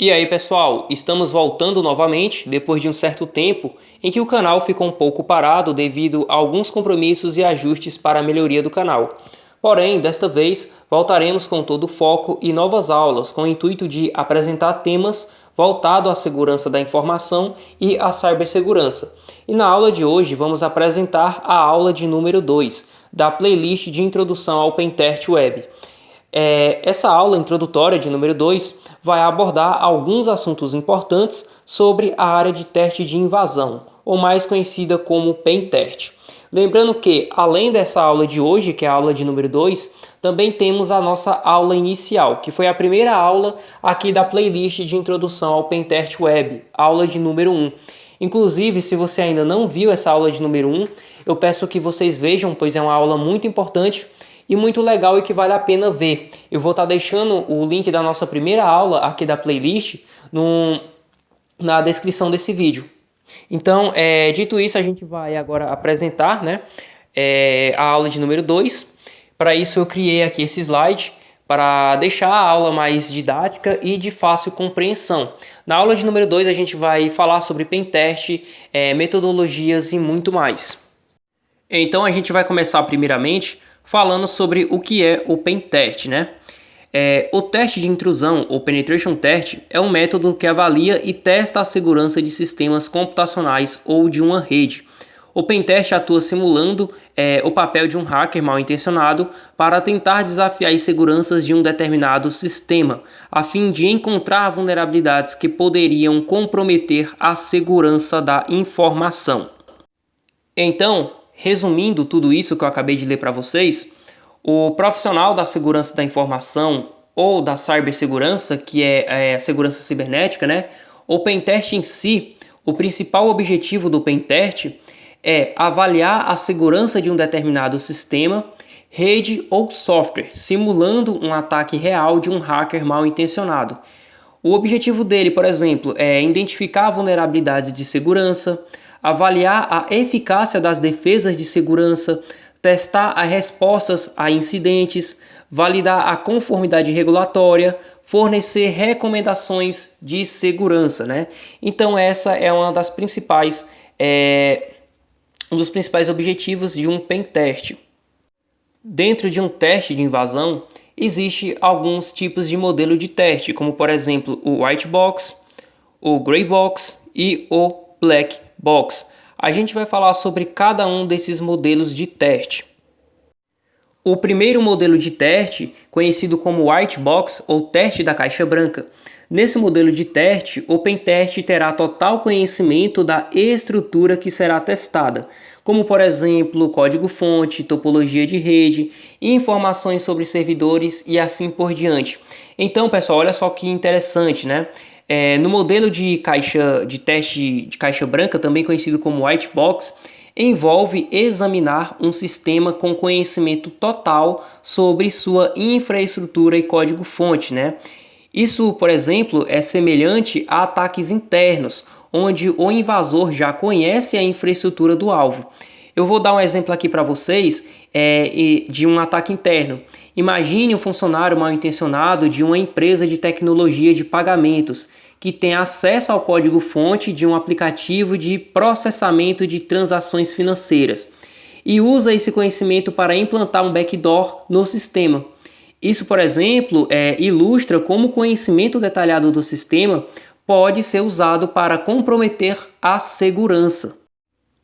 E aí pessoal, estamos voltando novamente depois de um certo tempo em que o canal ficou um pouco parado devido a alguns compromissos e ajustes para a melhoria do canal. Porém, desta vez voltaremos com todo o foco e novas aulas com o intuito de apresentar temas voltados à segurança da informação e à cibersegurança. E na aula de hoje vamos apresentar a aula de número 2 da playlist de introdução ao Pentest Web. Essa aula introdutória de número 2 vai abordar alguns assuntos importantes sobre a área de teste de invasão, ou mais conhecida como Pentest. Lembrando que, além dessa aula de hoje, que é a aula de número 2, também temos a nossa aula inicial, que foi a primeira aula aqui da playlist de introdução ao Pentest Web, aula de número 1. Inclusive, se você ainda não viu essa aula de número 1, eu peço que vocês vejam, pois é uma aula muito importante e muito legal e que vale a pena ver. Eu vou estar deixando o link da nossa primeira aula aqui da playlist na descrição desse vídeo. Então, dito isso, a gente vai agora apresentar, a aula de número 2. Para isso eu criei aqui esse slide para deixar a aula mais didática e de fácil compreensão. Na aula de número 2 a gente vai falar sobre Pentest, metodologias e muito mais. Então a gente vai começar primeiramente falando sobre o que é o Pentest, O teste de intrusão, ou Penetration Test, é um método que avalia e testa a segurança de sistemas computacionais ou de uma rede. O Pentest atua simulando o papel de um hacker mal intencionado para tentar desafiar as seguranças de um determinado sistema, a fim de encontrar vulnerabilidades que poderiam comprometer a segurança da informação. Então, resumindo tudo isso que eu acabei de ler para vocês, o profissional da segurança da informação ou da cibersegurança, que é a segurança cibernética, o Pentest em si, o principal objetivo do Pentest é avaliar a segurança de um determinado sistema, rede ou software, simulando um ataque real de um hacker mal intencionado. O objetivo dele, por exemplo, é identificar vulnerabilidades de segurança, avaliar a eficácia das defesas de segurança, testar as respostas a incidentes, validar a conformidade regulatória, fornecer recomendações de segurança, Então essa é um dos principais objetivos de um Pentest. Dentro de um teste de invasão, existe alguns tipos de modelo de teste, como por exemplo o White Box, o Grey Box e o Black Box. A gente vai falar sobre cada um desses modelos de teste. O primeiro modelo de teste, conhecido como White Box ou teste da caixa branca. Nesse modelo de teste, o Pentest terá total conhecimento da estrutura que será testada, como por exemplo código-fonte, topologia de rede, informações sobre servidores e assim por diante. Então, pessoal, olha só que interessante, no modelo de teste de caixa branca, também conhecido como White Box, envolve examinar um sistema com conhecimento total sobre sua infraestrutura e código-fonte, Isso, por exemplo, é semelhante a ataques internos, onde o invasor já conhece a infraestrutura do alvo. Eu vou dar um exemplo aqui para vocês de um ataque interno. Imagine um funcionário mal intencionado de uma empresa de tecnologia de pagamentos que tem acesso ao código-fonte de um aplicativo de processamento de transações financeiras e usa esse conhecimento para implantar um backdoor no sistema. Isso, por exemplo, ilustra como o conhecimento detalhado do sistema pode ser usado para comprometer a segurança.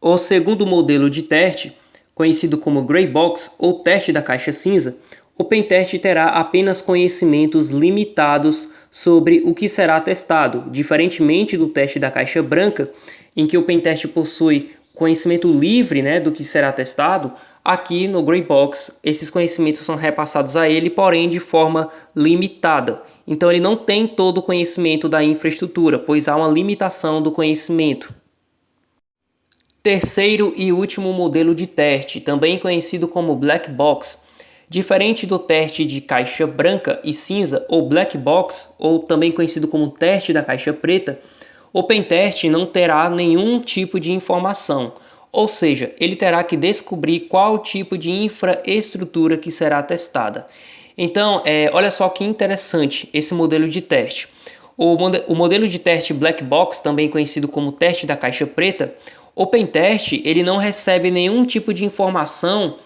O segundo modelo de teste, conhecido como Grey Box ou teste da caixa cinza, o Pentest terá apenas conhecimentos limitados sobre o que será testado, diferentemente do teste da caixa branca, em que o Pentest possui conhecimento livre do que será testado. Aqui no Grey Box, esses conhecimentos são repassados a ele, porém de forma limitada. Então ele não tem todo o conhecimento da infraestrutura, pois há uma limitação do conhecimento. Terceiro e último modelo de teste, também conhecido como Black Box. Diferente do teste de caixa branca e cinza, ou Black Box, ou também conhecido como teste da caixa preta, o Pentest não terá nenhum tipo de informação. Ou seja, ele terá que descobrir qual tipo de infraestrutura que será testada. Então, olha só que interessante esse modelo de teste. O modelo de teste Black Box, também conhecido como teste da caixa preta, o pentest ele não recebe nenhum tipo de informação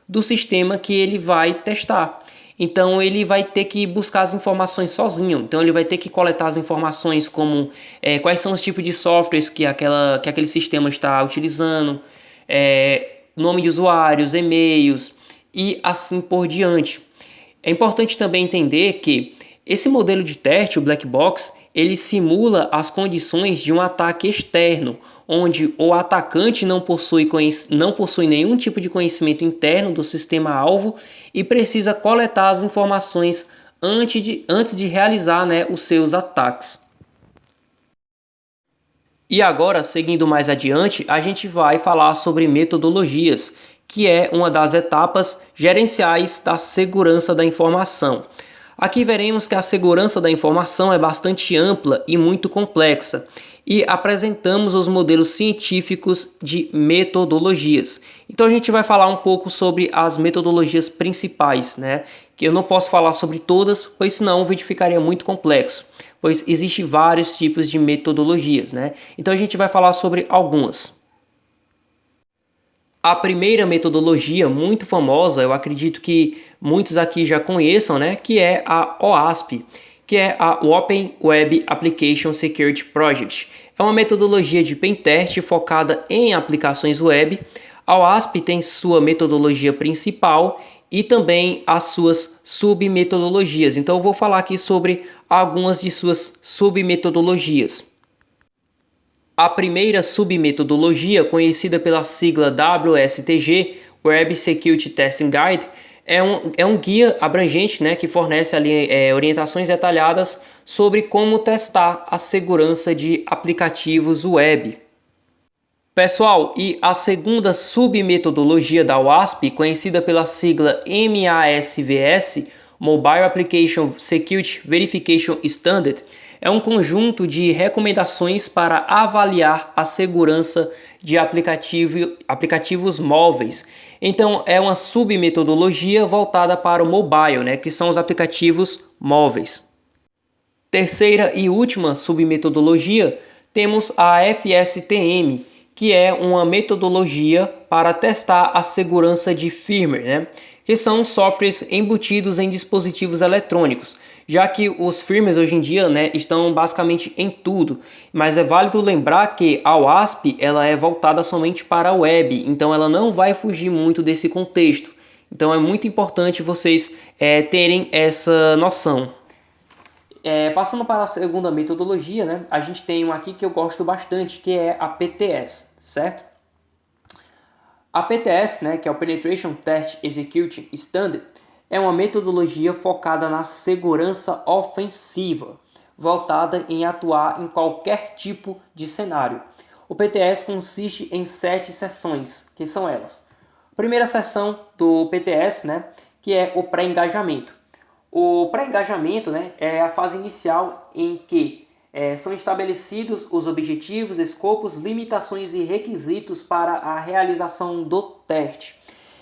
do sistema que ele vai testar. Então ele vai ter que buscar as informações sozinho. Então ele vai ter que coletar as informações como quais são os tipos de softwares que aquele sistema está utilizando, nome de usuários, e-mails e assim por diante. É importante também entender que esse modelo de teste, o Black Box, ele simula as condições de um ataque externo, onde o atacante não possui nenhum tipo de conhecimento interno do sistema-alvo e precisa coletar as informações antes de realizar, né, os seus ataques. E agora, seguindo mais adiante, a gente vai falar sobre metodologias, que é uma das etapas gerenciais da segurança da informação. Aqui veremos que a segurança da informação é bastante ampla e muito complexa, e apresentamos os modelos científicos de metodologias. Então a gente vai falar um pouco sobre as metodologias principais, né? Que eu não posso falar sobre todas, pois senão o vídeo ficaria muito complexo, pois existem vários tipos de metodologias, né? Então a gente vai falar sobre algumas. A primeira metodologia muito famosa, eu acredito que muitos aqui já conheçam, né, que é a OASP, que é a Open Web Application Security Project. É uma metodologia de pentest focada em aplicações web. A OASP tem sua metodologia principal e também as suas submetodologias. Então eu vou falar aqui sobre algumas de suas submetodologias. A primeira submetodologia, conhecida pela sigla WSTG, Web Security Testing Guide, é um guia abrangente, né, que fornece ali orientações detalhadas sobre como testar a segurança de aplicativos web. Pessoal, e a segunda submetodologia da OASP, conhecida pela sigla MASVS, Mobile Application Security Verification Standard, é um conjunto de recomendações para avaliar a segurança de aplicativos móveis. Então, é uma submetodologia voltada para o mobile, né, que são os aplicativos móveis. Terceira e última submetodologia, temos a FSTM, que é uma metodologia para testar a segurança de firmware, né? Que são softwares embutidos em dispositivos eletrônicos, já que os firmwares hoje em dia, né, estão basicamente em tudo. Mas é válido lembrar que a OASP ela é voltada somente para a web, então ela não vai fugir muito desse contexto. Então é muito importante vocês terem essa noção. Passando para a segunda metodologia, né, a gente tem uma aqui que eu gosto bastante, que é a PTS, certo? A PTS, né, que é o Penetration Test Execution Standard, é uma metodologia focada na segurança ofensiva, voltada em atuar em qualquer tipo de cenário. O PTS consiste em 7 seções, que são elas. Primeira seção do PTS, né, que é o pré-engajamento. O pré-engajamento, né, é a fase inicial em que são estabelecidos os objetivos, escopos, limitações e requisitos para a realização do teste.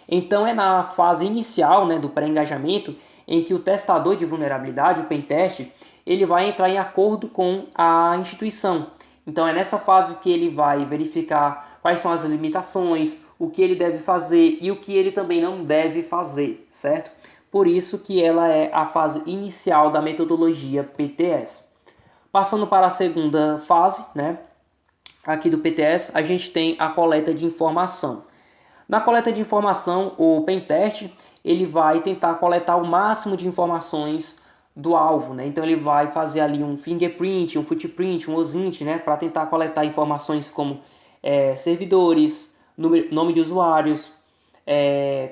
Então é na fase inicial, né, do pré-engajamento em que o testador de vulnerabilidade, o pentest, ele vai entrar em acordo com a instituição. Então é nessa fase que ele vai verificar quais são as limitações, o que ele deve fazer e o que ele também não deve fazer, certo? Por isso que ela é a fase inicial da metodologia PTS. Passando para a segunda fase, né, aqui do PTS, a gente tem a coleta de informação. Na coleta de informação, o pentest ele vai tentar coletar o máximo de informações do alvo, né? Então ele vai fazer ali um fingerprint, um footprint, um OSINT, né, para tentar coletar informações como servidores, nome de usuários,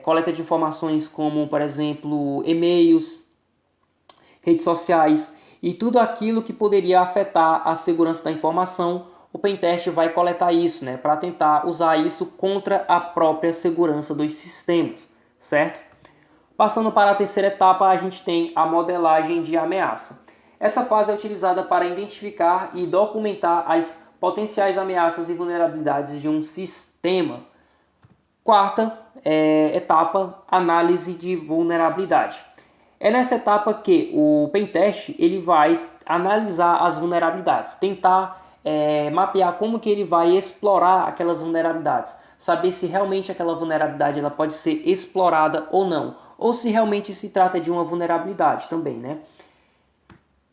coleta de informações como, por exemplo, e-mails, redes sociais e tudo aquilo que poderia afetar a segurança da informação. O pentest vai coletar isso, né, para tentar usar isso contra a própria segurança dos sistemas, certo? Passando para a terceira etapa, a gente tem a modelagem de ameaça. Essa fase é utilizada para identificar e documentar as potenciais ameaças e vulnerabilidades de um sistema. Quarta etapa, análise de vulnerabilidade. É nessa etapa que o pentest ele vai analisar as vulnerabilidades, tentar mapear como que ele vai explorar aquelas vulnerabilidades, saber se realmente aquela vulnerabilidade ela pode ser explorada ou não, ou se realmente se trata de uma vulnerabilidade também, né?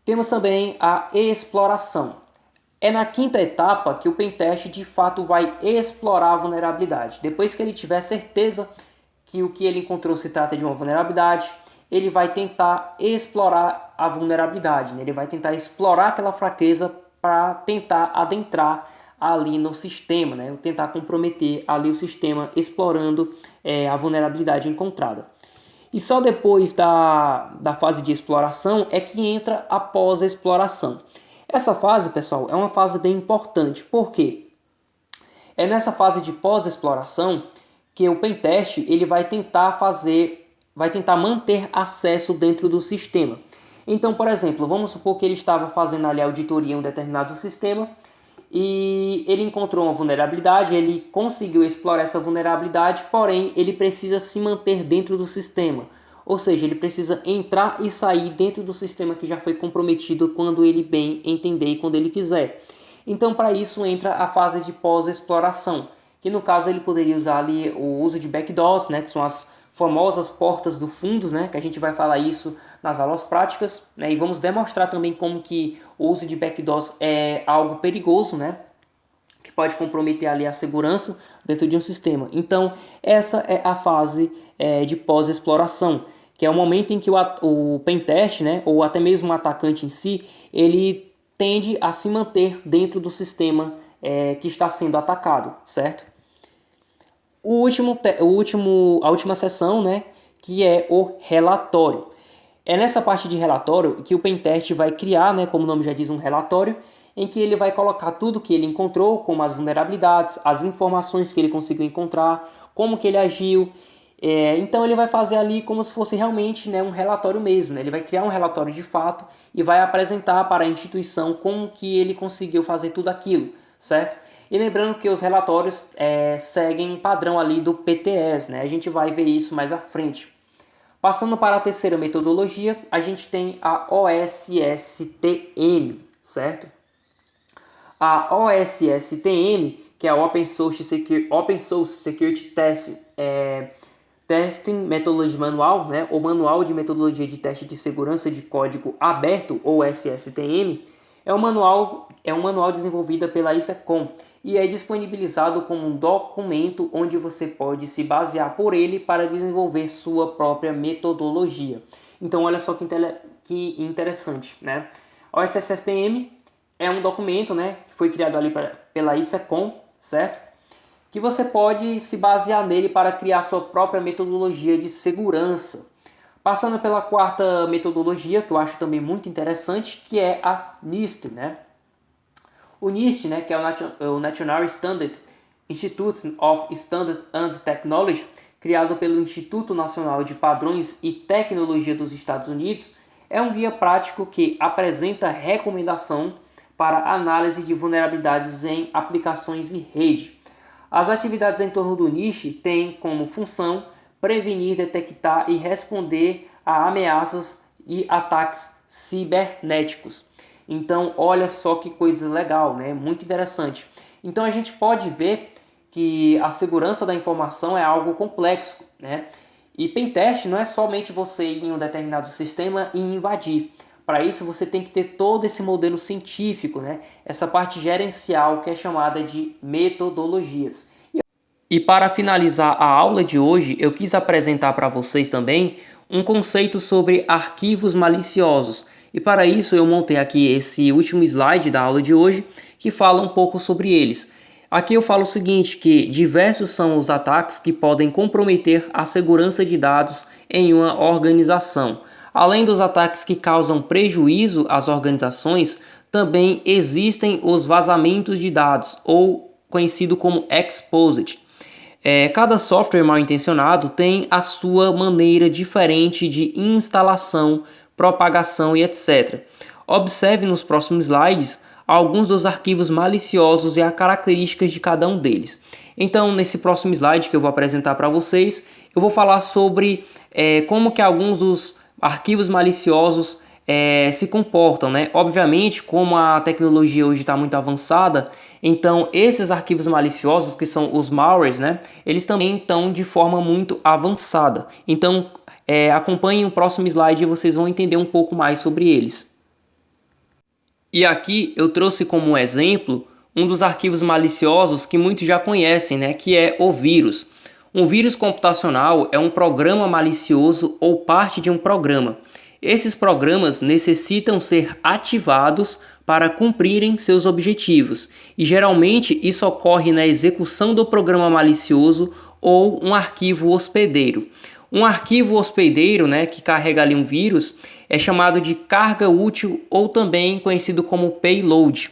Temos também a exploração. É na quinta etapa que o pentest de fato vai explorar a vulnerabilidade. Depois que ele tiver certeza que o que ele encontrou se trata de uma vulnerabilidade, ele vai tentar explorar a vulnerabilidade, né? Ele vai tentar explorar aquela fraqueza para tentar adentrar ali no sistema, né? Tentar comprometer ali o sistema explorando a vulnerabilidade encontrada. E só depois da fase de exploração é que entra a pós-exploração. Essa fase, pessoal, é uma fase bem importante. Por quê? É nessa fase de pós-exploração que o pentest ele vai tentar manter acesso dentro do sistema. Então, por exemplo, vamos supor que ele estava fazendo ali a auditoria em um determinado sistema e ele encontrou uma vulnerabilidade, ele conseguiu explorar essa vulnerabilidade, porém ele precisa se manter dentro do sistema. Ou seja, ele precisa entrar e sair dentro do sistema que já foi comprometido quando ele bem entender e quando ele quiser. Então, para isso entra a fase de pós-exploração, que no caso ele poderia usar ali o uso de backdoors, né, que são as famosas portas do fundos, né, que a gente vai falar isso nas aulas práticas, né, e vamos demonstrar também como que o uso de backdoors é algo perigoso, né, que pode comprometer ali a segurança dentro de um sistema. Então, essa é a fase de pós-exploração, que é o momento em que o pentest, né, ou até mesmo o atacante em si, ele tende a se manter dentro do sistema que está sendo atacado, certo? A última seção, né, que é o relatório. É nessa parte de relatório que o pentest vai criar, né, como o nome já diz, um relatório, em que ele vai colocar tudo que ele encontrou, como as vulnerabilidades, as informações que ele conseguiu encontrar, como que ele agiu. Então ele vai fazer ali como se fosse realmente, né, um relatório mesmo, né? Ele vai criar um relatório de fato e vai apresentar para a instituição como que ele conseguiu fazer tudo aquilo, certo? E lembrando que os relatórios seguem um padrão ali do PTS, né? A gente vai ver isso mais à frente. Passando para a terceira metodologia, a gente tem a OSSTM, certo? A OSSTM, que é a Open Source Security Testing Methodology Manual, né, ou Manual de Metodologia de Teste de Segurança de Código Aberto, ou SSTM, é um manual desenvolvido pela ISECOM e é disponibilizado como um documento onde você pode se basear por ele para desenvolver sua própria metodologia. Então, olha só que interessante, né? O SSTM é um documento, né, que foi criado ali pela ISECOM, certo? Que você pode se basear nele para criar sua própria metodologia de segurança. Passando pela quarta metodologia, que eu acho também muito interessante, que é a NIST, né? O NIST, né, que é o National Standard Institute of Standard and Technology, criado pelo Instituto Nacional de Padrões e Tecnologia dos Estados Unidos, é um guia prático que apresenta recomendação para análise de vulnerabilidades em aplicações e rede. As atividades em torno do NIST têm como função prevenir, detectar e responder a ameaças e ataques cibernéticos. Então, olha só que coisa legal, né? Muito interessante. Então, a gente pode ver que a segurança da informação é algo complexo, né? E pentest não é somente você ir em um determinado sistema e invadir. Para isso, você tem que ter todo esse modelo científico, né? Essa parte gerencial que é chamada de metodologias. E para finalizar a aula de hoje, eu quis apresentar para vocês também um conceito sobre arquivos maliciosos. E para isso eu montei aqui esse último slide da aula de hoje, que fala um pouco sobre eles. Aqui eu falo o seguinte, que diversos são os ataques que podem comprometer a segurança de dados em uma organização. Além dos ataques que causam prejuízo às organizações, também existem os vazamentos de dados, ou conhecido como exposed. Cada software mal intencionado tem a sua maneira diferente de instalação, propagação e etc. Observe nos próximos slides alguns dos arquivos maliciosos e as características de cada um deles. Então, nesse próximo slide que eu vou apresentar para vocês, eu vou falar sobre como que alguns dos arquivos maliciosos se comportam, né? Obviamente, como a tecnologia hoje está muito avançada, então esses arquivos maliciosos, que são os malwares, né? Eles também estão de forma muito avançada. Então, acompanhem o próximo slide e vocês vão entender um pouco mais sobre eles. E aqui eu trouxe como exemplo um dos arquivos maliciosos que muitos já conhecem, né? Que é o vírus. Um vírus computacional é um programa malicioso ou parte de um programa. Esses programas necessitam ser ativados para cumprirem seus objetivos, e geralmente isso ocorre na execução do programa malicioso ou um arquivo hospedeiro. Um arquivo hospedeiro, né, que carrega ali um vírus, é chamado de carga útil ou também conhecido como payload.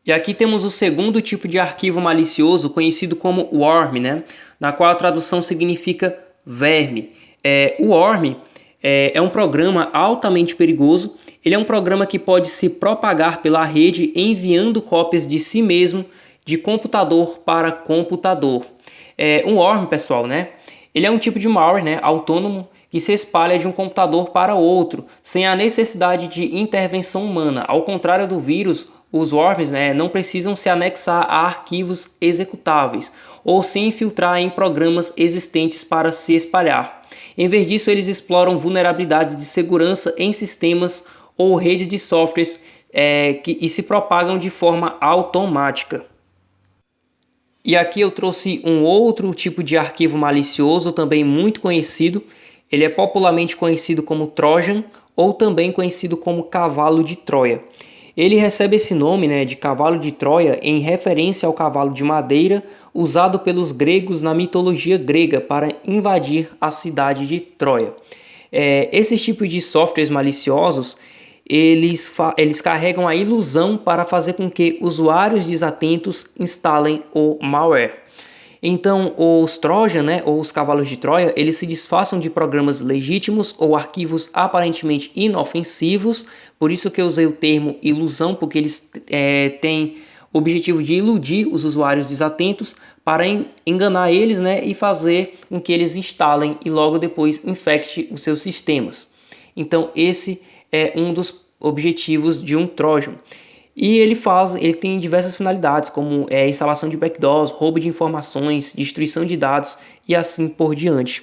E aqui temos o segundo tipo de arquivo malicioso, conhecido como worm, né? Na qual a tradução significa verme. O worm é um programa altamente perigoso. Ele é um programa que pode se propagar pela rede enviando cópias de si mesmo de computador para computador. Um worm, pessoal, né? Ele é um tipo de malware, né, autônomo, que se espalha de um computador para outro, sem a necessidade de intervenção humana. Ao contrário do vírus, os worms, né, não precisam se anexar a arquivos executáveis ou se infiltrar em programas existentes para se espalhar. Em vez disso, eles exploram vulnerabilidades de segurança em sistemas ou redes de softwares e se propagam de forma automática. E aqui eu trouxe um outro tipo de arquivo malicioso, também muito conhecido. Ele é popularmente conhecido como Trojan ou também conhecido como cavalo de Troia. Ele recebe esse nome, né, de cavalo de Troia em referência ao cavalo de madeira usado pelos gregos na mitologia grega para invadir a cidade de Troia. Esses tipos de softwares maliciosos eles carregam a ilusão para fazer com que usuários desatentos instalem o malware. Então, os Trojan, né, ou os cavalos de Troia, eles se disfarçam de programas legítimos ou arquivos aparentemente inofensivos. Por isso que eu usei o termo ilusão, porque eles têm o objetivo de iludir os usuários desatentos para enganar eles, né, e fazer com que eles instalem e logo depois infecte os seus sistemas. Então, esse é um dos objetivos de um Trojan. E ele tem diversas finalidades, como instalação de backdoors, roubo de informações, destruição de dados e assim por diante.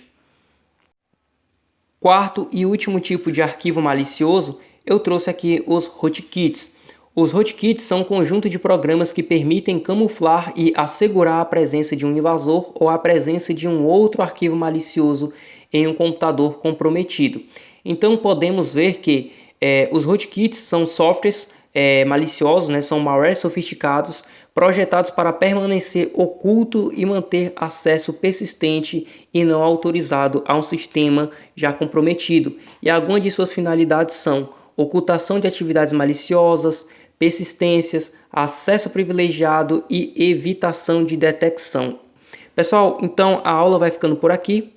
Quarto e último tipo de arquivo malicioso, eu trouxe aqui os rootkits. Os rootkits são um conjunto de programas que permitem camuflar e assegurar a presença de um invasor ou a presença de um outro arquivo malicioso em um computador comprometido. Então podemos ver que os rootkits são softwares maliciosos, né? São malwares sofisticados projetados para permanecer oculto e manter acesso persistente e não autorizado a um sistema já comprometido. E algumas de suas finalidades são ocultação de atividades maliciosas, persistências, acesso privilegiado e evitação de detecção. Pessoal, então a aula vai ficando por aqui.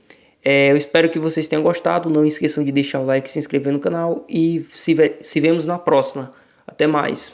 Eu espero que vocês tenham gostado. Não esqueçam de deixar o like, se inscrever no canal e se vemos na próxima. Até mais.